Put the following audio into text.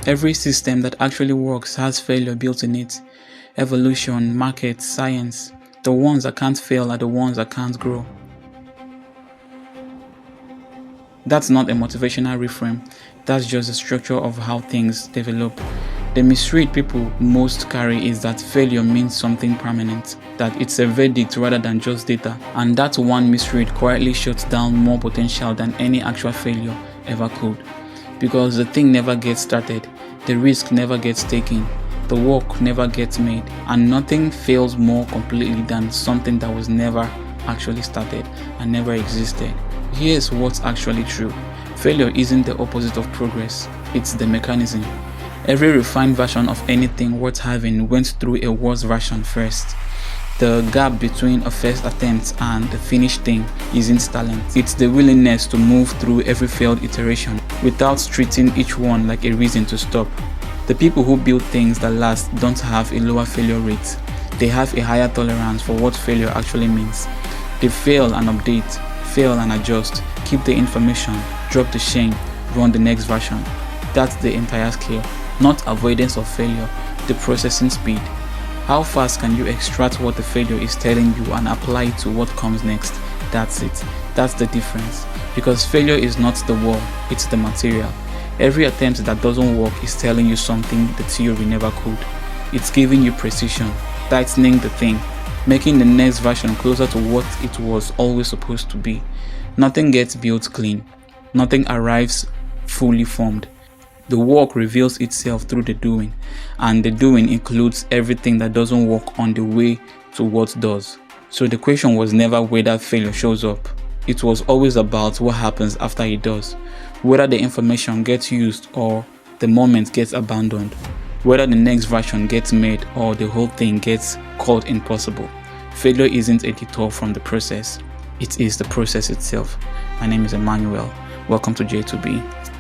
Every system that actually works has failure built in it. Evolution, market, science. The ones that can't fail are the ones that can't grow. That's not a motivational reframe. That's just the structure of how things develop. The misread people most carry is that failure means something permanent, that it's a verdict rather than just data, and that one misread quietly shuts down more potential than any actual failure ever could. Because the thing never gets started, the risk never gets taken, the work never gets made, and nothing fails more completely than something that was never actually started and never existed. Here's what's actually true. Failure isn't the opposite of progress, it's the mechanism. Every refined version of anything worth having went through a worse version first. The gap between a first attempt and the finished thing isn't talent. It's the willingness to move through every failed iteration without treating each one like a reason to stop. The people who build things that last don't have a lower failure rate. They have a higher tolerance for what failure actually means. They fail and update, fail and adjust, keep the information, drop the shame, run the next version. That's the entire skill. Not avoidance of failure, the processing speed. How fast can you extract what the failure is telling you and apply it to what comes next? That's it. That's the difference. Because failure is not the wall, it's the material. Every attempt that doesn't work is telling you something the theory never could. It's giving you precision, tightening the thing, making the next version closer to what it was always supposed to be. Nothing gets built clean. Nothing arrives fully formed. The work reveals itself through the doing, and the doing includes everything that doesn't work on the way to what does. So the question was never whether failure shows up. It was always about what happens after it does. Whether the information gets used or the moment gets abandoned. Whether the next version gets made or the whole thing gets called impossible. Failure isn't a detour from the process. It is the process itself. My name is Emmanuel. Welcome to J2B.